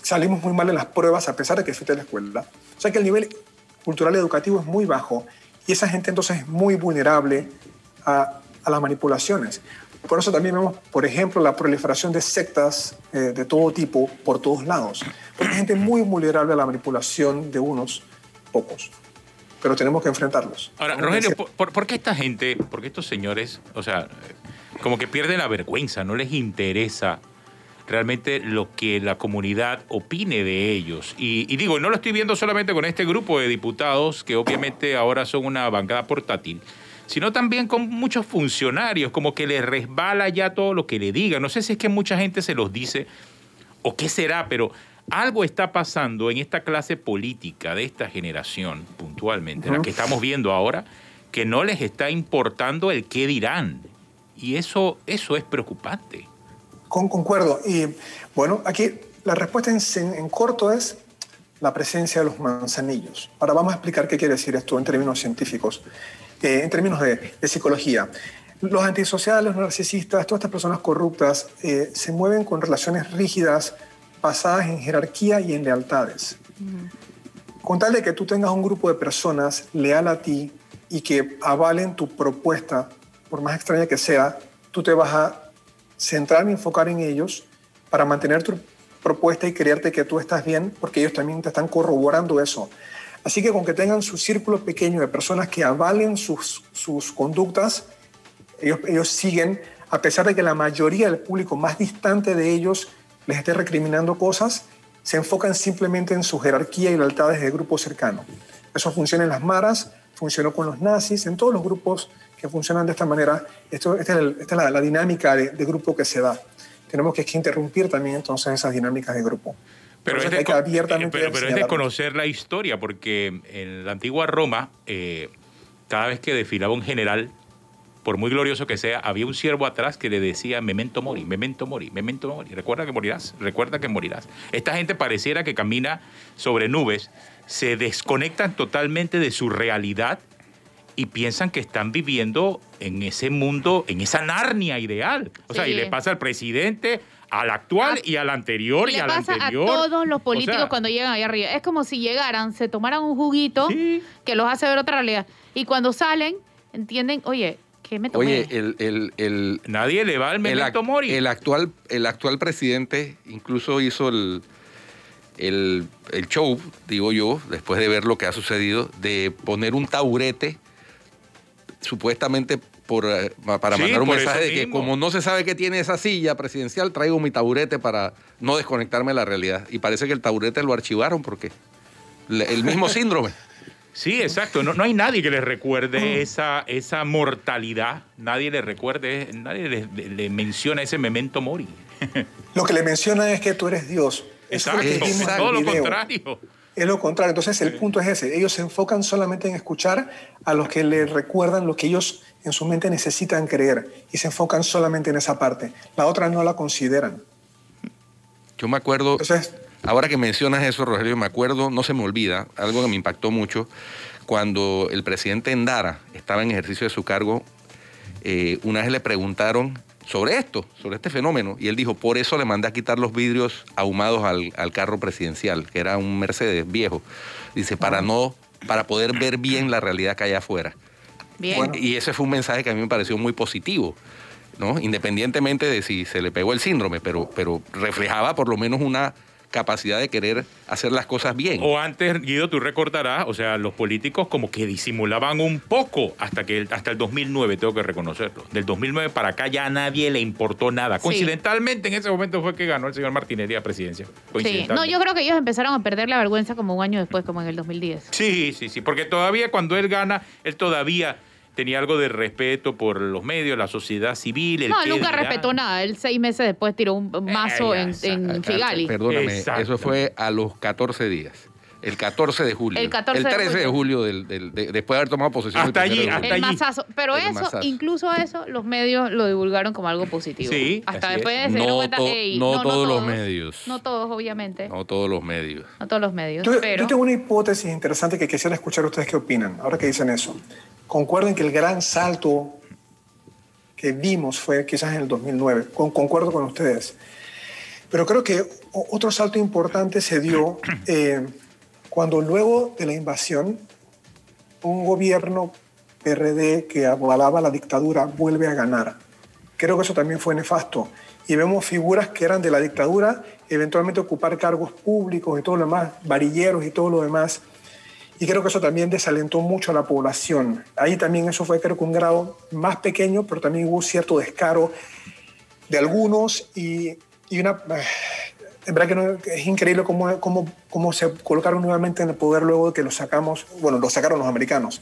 salimos muy mal en las pruebas a pesar de que fui a la escuela. O sea que el nivel cultural educativo es muy bajo y esa gente entonces es muy vulnerable a las manipulaciones. Por eso también vemos, por ejemplo, la proliferación de sectas de todo tipo por todos lados. Porque hay gente muy vulnerable a la manipulación de unos pocos. Pero tenemos que enfrentarlos. Ahora, Rogelio, ¿por qué esta gente, por qué estos señores, o sea, como que pierden la vergüenza, no les interesa realmente lo que la comunidad opine de ellos? Y digo, no lo estoy viendo solamente con este grupo de diputados, que obviamente ahora son una bancada portátil, sino también con muchos funcionarios, como que les resbala ya todo lo que le digan. No sé si es que mucha gente se los dice o qué será, pero algo está pasando en esta clase política de esta generación, puntualmente, la que estamos viendo ahora, que no les está importando el qué dirán. Y eso es preocupante. Concuerdo. Y bueno, aquí la respuesta en corto es la presencia de los manzanillos. Ahora vamos a explicar qué quiere decir esto en términos científicos. En términos de psicología. Los antisociales, los narcisistas, todas estas personas corruptas se mueven con relaciones rígidas basadas en jerarquía y en lealtades. Con tal de que tú tengas un grupo de personas leal a ti y que avalen tu propuesta, por más extraña que sea, tú te vas a centrar y enfocar en ellos para mantener tu propuesta y creerte que tú estás bien, porque ellos también te están corroborando eso. Así que con que tengan su círculo pequeño de personas que avalen sus conductas, ellos siguen, a pesar de que la mayoría del público más distante de ellos les esté recriminando cosas, se enfocan simplemente en su jerarquía y lealtades de grupo cercano. Eso funciona en las maras, funcionó con los nazis, en todos los grupos que funcionan de esta manera. Esta es la dinámica de grupo que se da. Tenemos que interrumpir también entonces esas dinámicas de grupo. Pero es de conocer la historia, porque en la antigua Roma, cada vez que desfilaba un general, por muy glorioso que sea, había un siervo atrás que le decía memento mori, memento mori, memento mori. Recuerda que morirás, recuerda que morirás. Esta gente pareciera que camina sobre nubes, se desconectan totalmente de su realidad y piensan que están viviendo en ese mundo, en esa Narnia ideal. O sea, y le pasa al presidente, al actual y al anterior y al anterior. Le pasa a todos los políticos cuando llegan ahí arriba. Es como si llegaran, se tomaran un juguito que los hace ver otra realidad. Y cuando salen, entienden, oye, ¿qué me tomé? Oye, nadie le va al memento mori. El actual presidente incluso hizo el show, digo yo, después de ver lo que ha sucedido, de poner un taburete supuestamente para mandar un mensaje de que como no se sabe qué tiene esa silla presidencial, traigo mi taburete para no desconectarme de la realidad. Y parece que el taburete lo archivaron porque el mismo síndrome. Sí, exacto. No hay nadie que les recuerde esa mortalidad. Nadie le recuerde, nadie le menciona ese memento mori. Lo que le menciona es que tú eres Dios. Exacto, todo lo contrario. Es lo contrario. Entonces el punto es ese. Ellos se enfocan solamente en escuchar a los que les recuerdan lo que ellos en su mente necesitan creer y se enfocan solamente en esa parte. La otra no la consideran. Yo me acuerdo, entonces, ahora que mencionas eso, Rogelio, me acuerdo, no se me olvida, algo que me impactó mucho, cuando el presidente Endara estaba en ejercicio de su cargo, una vez le preguntaron sobre este fenómeno, y él dijo, por eso le mandé a quitar los vidrios ahumados al carro presidencial, que era un Mercedes viejo. Dice, para poder ver bien la realidad que hay afuera. Bien. Y ese fue un mensaje que a mí me pareció muy positivo, ¿no? Independientemente de si se le pegó el síndrome, pero reflejaba por lo menos una capacidad de querer hacer las cosas bien. O antes, Guido, tú recordarás, o sea, los políticos como que disimulaban un poco hasta el 2009, tengo que reconocerlo. Del 2009 para acá ya a nadie le importó nada. Sí. Coincidentalmente, en ese momento fue que ganó el señor Martinelli a presidencia. Sí, no, yo creo que ellos empezaron a perder la vergüenza como un año después, como en el 2010. Sí, porque todavía cuando él gana, él todavía tenía algo de respeto por los medios, la sociedad civil. No, él nunca respetó nada. Él 6 meses después tiró un mazo en Figali. Perdóname, eso fue a los 14 días. El 14 de julio. El 13 de julio, después de haber tomado posesión. Hasta allí. El mazazo. Pero incluso eso, los medios lo divulgaron como algo positivo. Sí. Hasta después se dieron cuenta. No todos los medios. No todos, obviamente. No todos los medios. No todos los medios. Yo tengo una hipótesis interesante que quisiera escuchar ustedes qué opinan, ahora que dicen eso. Concuerden que el gran salto que vimos fue quizás en el 2009. Concuerdo con ustedes. Pero creo que otro salto importante se dio cuando luego de la invasión, un gobierno PRD que avalaba la dictadura vuelve a ganar. Creo que eso también fue nefasto. Y vemos figuras que eran de la dictadura, eventualmente ocupar cargos públicos y todo lo demás, varilleros y todo lo demás. Y creo que eso también desalentó mucho a la población. Ahí también eso fue, creo que un grado más pequeño, pero también hubo cierto descaro de algunos y una... En verdad que es increíble cómo se colocaron nuevamente en el poder luego de que los sacaron los americanos.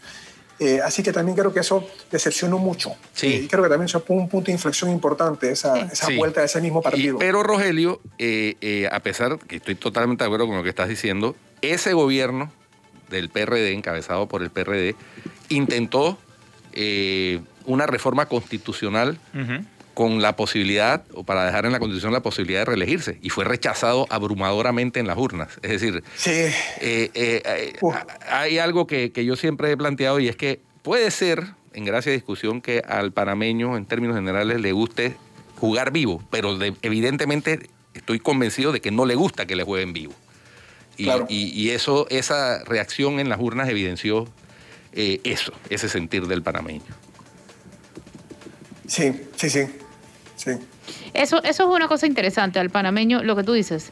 Así que también creo que eso decepcionó mucho. Sí. Y creo que también eso fue un punto de inflexión importante, esa vuelta a ese mismo partido. Pero Rogelio, a pesar que estoy totalmente de acuerdo con lo que estás diciendo, ese gobierno del PRD, encabezado por el PRD, intentó una reforma constitucional con la posibilidad, o para dejar en la Constitución la posibilidad de reelegirse, y fue rechazado abrumadoramente en las urnas. Es decir, hay algo que yo siempre he planteado, y es que puede ser, en gracia de discusión, que al panameño, en términos generales, le guste jugar vivo, pero evidentemente estoy convencido de que no le gusta que le jueguen vivo. Claro. Y esa reacción en las urnas evidenció ese sentir del panameño. Sí. Eso es una cosa interesante al panameño, lo que tú dices.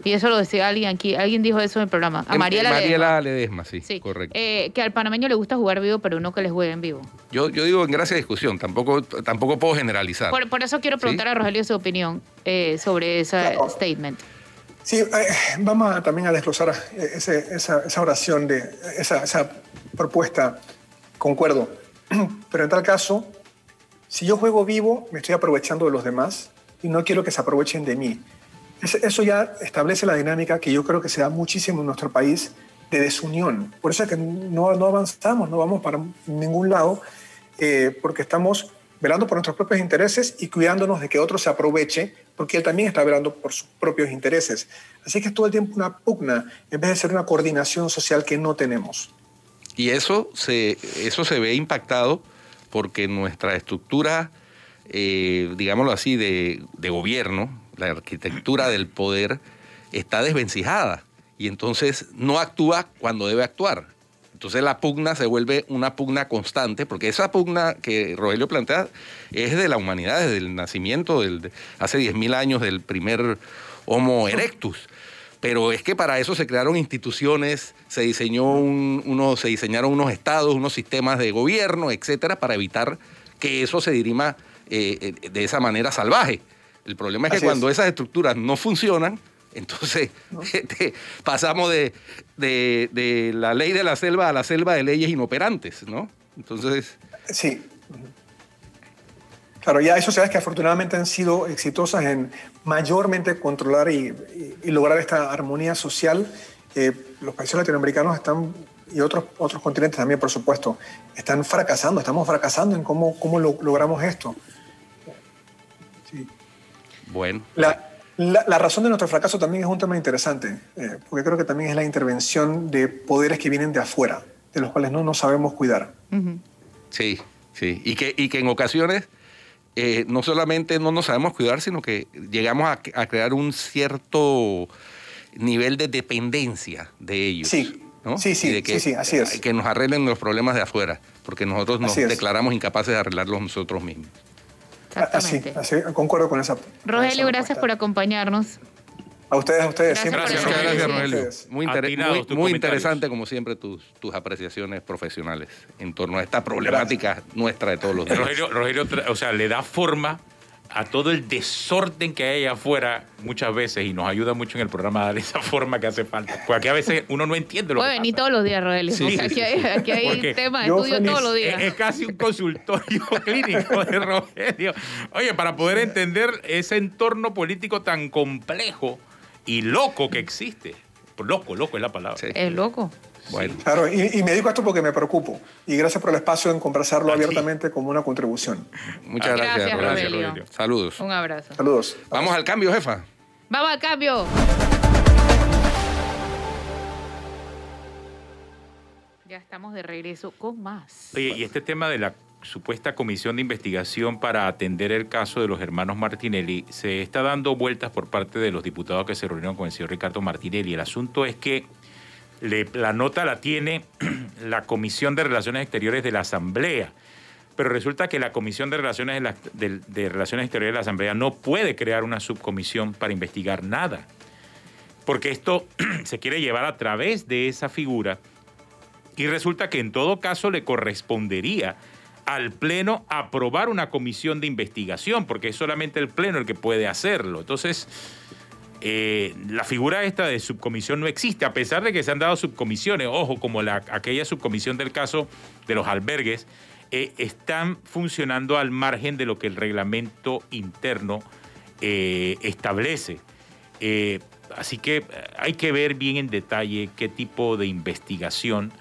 Y eso lo decía alguien aquí. Alguien dijo eso en el programa. A Mariela Ledesma, sí, correcto. Que al panameño le gusta jugar vivo, pero no que les jueguen vivo. Yo digo en gracia de discusión. Tampoco puedo generalizar. Por eso quiero preguntar a Rogelio su opinión sobre ese statement. Sí, vamos también a desglosar esa oración, esa propuesta. Concuerdo. Pero en tal caso, si yo juego vivo, me estoy aprovechando de los demás y no quiero que se aprovechen de mí. Eso ya establece la dinámica que yo creo que se da muchísimo en nuestro país de desunión. Por eso es que no avanzamos, no vamos para ningún lado, porque estamos velando por nuestros propios intereses y cuidándonos de que otro se aproveche, porque él también está velando por sus propios intereses. Así que es todo el tiempo una pugna, en vez de ser una coordinación social que no tenemos. Y eso se ve impactado porque nuestra estructura, digámoslo así, de gobierno, la arquitectura del poder, está desvencijada y entonces no actúa cuando debe actuar. Entonces la pugna se vuelve una pugna constante, porque esa pugna que Rogelio plantea es de la humanidad, desde el nacimiento, hace 10.000 años del primer Homo erectus. Pero es que para eso se crearon instituciones, se diseñaron unos estados, unos sistemas de gobierno, etcétera, para evitar que eso se dirima de esa manera salvaje. El problema es que cuando esas estructuras no funcionan, entonces pasamos de la ley de la selva a la selva de leyes inoperantes, ¿no? Entonces... Sí. Claro, ya hay sociedades que afortunadamente han sido exitosas en mayormente controlar y lograr esta armonía social. Los países latinoamericanos están, y otros continentes también, por supuesto, estamos fracasando en cómo logramos esto. Sí. Bueno. La razón de nuestro fracaso también es un tema interesante, porque creo que también es la intervención de poderes que vienen de afuera, de los cuales no nos sabemos cuidar. Uh-huh. Sí. Y que en ocasiones no solamente no nos sabemos cuidar, sino que llegamos a crear un cierto nivel de dependencia de ellos. Sí, ¿no? Sí, así es. Que nos arreglen los problemas de afuera, porque nosotros nos declaramos incapaces de arreglarlos nosotros mismos. Así, concuerdo con esa. Rogelio, gracias por acompañarnos. A ustedes. Gracias, Rogelio. Muy interesante, como siempre, tus apreciaciones profesionales en torno a esta problemática nuestra de todos los días. Rogelio, o sea, le da forma a todo el desorden que hay allá afuera muchas veces y nos ayuda mucho en el programa a dar esa forma que hace falta. Porque a veces uno no entiende lo que pasa. Puede venir todos los días, Rogelio. Sí, Aquí hay temas de estudio todos los días. Es casi un consultorio clínico de Rogelio. Oye, para poder entender ese entorno político tan complejo y loco que existe. Loco es la palabra. Sí. Es loco. Bueno. Claro, y me dedico a esto porque me preocupo. Y gracias por el espacio en conversarlo abiertamente como una contribución. Muchas gracias, Rogelio. Saludos. Un abrazo. Saludos. Vamos al cambio, jefa. Vamos al cambio. Ya estamos de regreso con más. Oye, y este tema de la supuesta comisión de investigación para atender el caso de los hermanos Martinelli se está dando vueltas por parte de los diputados que se reunieron con el señor Ricardo Martinelli. El asunto es que la nota la tiene la Comisión de Relaciones Exteriores de la Asamblea, pero resulta que la Comisión de Relaciones Exteriores de la Asamblea no puede crear una subcomisión para investigar nada, porque esto se quiere llevar a través de esa figura y resulta que en todo caso le correspondería al Pleno aprobar una comisión de investigación, porque es solamente el Pleno el que puede hacerlo. Entonces, la figura esta de subcomisión no existe, a pesar de que se han dado subcomisiones, ojo, como aquella subcomisión del caso de los albergues, están funcionando al margen de lo que el reglamento interno establece. Así que hay que ver bien en detalle qué tipo de investigación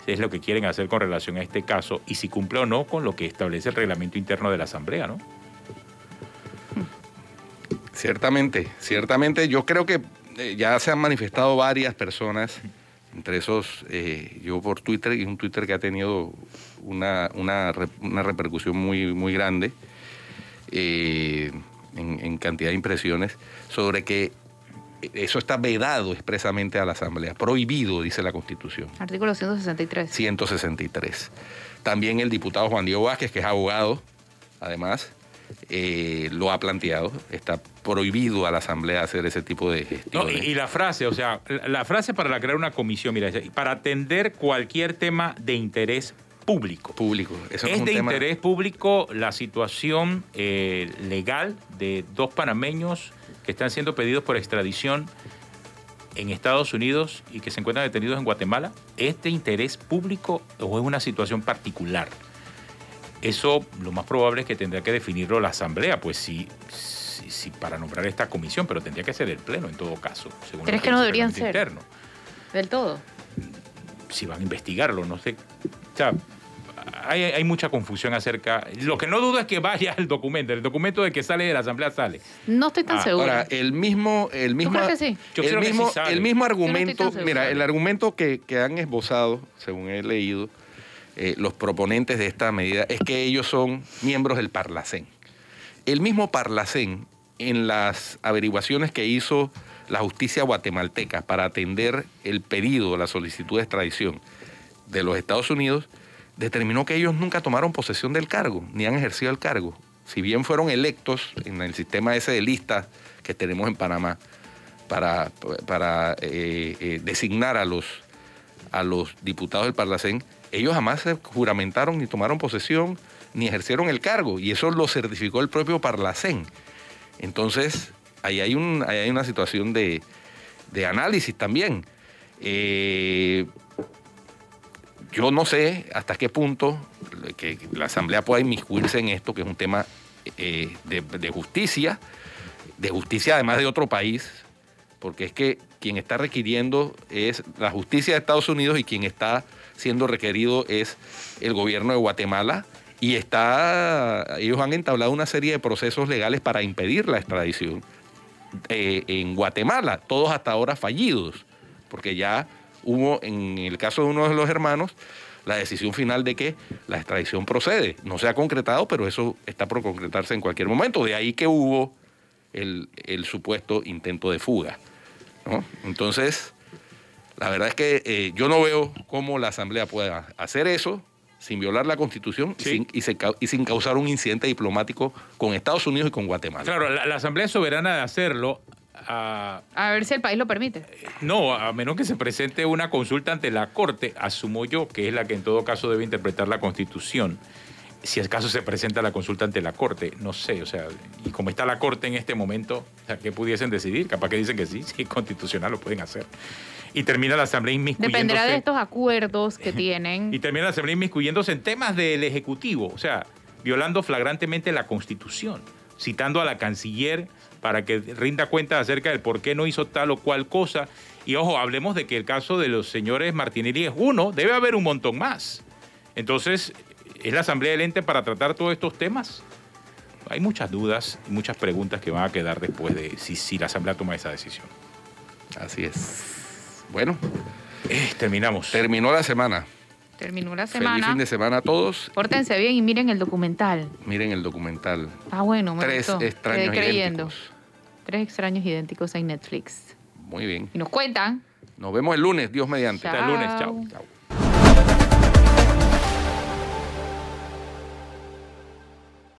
es lo que quieren hacer con relación a este caso y si cumple o no con lo que establece el reglamento interno de la Asamblea, ¿no? Ciertamente. Yo creo que ya se han manifestado varias personas, entre esos, yo por Twitter, y un Twitter que ha tenido una repercusión muy grande en cantidad de impresiones, sobre que eso está vedado expresamente a la Asamblea, prohibido, dice la Constitución. Artículo 163. 163. También el diputado Juan Diego Vázquez, que es abogado, además, lo ha planteado. Está prohibido a la Asamblea hacer ese tipo de gestiones. No, y la frase, o sea, la frase para crear una comisión, mira, para atender cualquier tema de interés público. Eso es de interés público la situación legal de dos panameños que están siendo pedidos por extradición en Estados Unidos y que se encuentran detenidos en Guatemala. ¿Es de interés público o es una situación particular? Eso lo más probable es que tendrá que definirlo la Asamblea, pues sí, para nombrar esta comisión, pero tendría que ser el Pleno en todo caso. Según ¿Crees que no deberían ser? Interno. ¿Del todo? Si van a investigarlo, no sé. O sea, hay mucha confusión acerca. Lo que no dudo es que vaya el documento de que sale de la Asamblea sale. No estoy tan seguro. Ahora, el mismo argumento, mira, el argumento que han esbozado, según he leído, los proponentes de esta medida, es que ellos son miembros del Parlacén. El mismo Parlacén, en las averiguaciones que hizo la justicia guatemalteca para atender el pedido, la solicitud de extradición de los Estados Unidos, determinó que ellos nunca tomaron posesión del cargo, ni han ejercido el cargo. Si bien fueron electos en el sistema ese de listas que tenemos en Panamá para designar a los diputados del Parlacén, ellos jamás se juramentaron ni tomaron posesión ni ejercieron el cargo, y eso lo certificó el propio Parlacén. Entonces, ahí hay una situación de análisis también. Yo no sé hasta qué punto que la Asamblea pueda inmiscuirse en esto, que es un tema de justicia además de otro país, porque es que quien está requiriendo es la justicia de Estados Unidos y quien está siendo requerido es el gobierno de Guatemala, y ellos han entablado una serie de procesos legales para impedir la extradición en Guatemala, todos hasta ahora fallidos, porque ya hubo, en el caso de uno de los hermanos, la decisión final de que la extradición procede. No se ha concretado, pero eso está por concretarse en cualquier momento. De ahí que hubo el supuesto intento de fuga, ¿no? Entonces, la verdad es que yo no veo cómo la Asamblea pueda hacer eso sin violar la Constitución, sí, y sin causar un incidente diplomático con Estados Unidos y con Guatemala. Claro, la Asamblea es soberana de hacerlo. A ver si el país lo permite. No, a menos que se presente una consulta ante la Corte, asumo yo, que es la que en todo caso debe interpretar la Constitución. si acaso se presenta la consulta ante la Corte, no sé, o sea, y como está la Corte en este momento, o sea, ¿qué pudiesen decidir? Capaz que dicen que sí, sí, constitucional lo pueden hacer. Y termina la Asamblea inmiscuyéndose. Dependerá de estos acuerdos que tienen. Y termina la Asamblea inmiscuyéndose en temas del Ejecutivo, o sea, violando flagrantemente la Constitución, citando a la canciller para que rinda cuenta acerca del por qué no hizo tal o cual cosa. Y ojo, hablemos de que el caso de los señores Martinelli es uno, debe haber un montón más. Entonces, ¿es la Asamblea el ente para tratar todos estos temas? Hay muchas dudas y muchas preguntas que van a quedar después de si la Asamblea toma esa decisión. Así es. Bueno. Terminamos. Terminó la semana. Terminó la semana. Feliz fin de semana a todos. Pórtense bien y miren el documental. Miren el documental. Ah, bueno, me 3 gustó. extraños Quedé creyendo. idénticos. 3 extraños idénticos en Netflix. Muy bien. Y nos cuentan. Nos vemos el lunes, Dios mediante. Hasta el lunes, chao. Chao.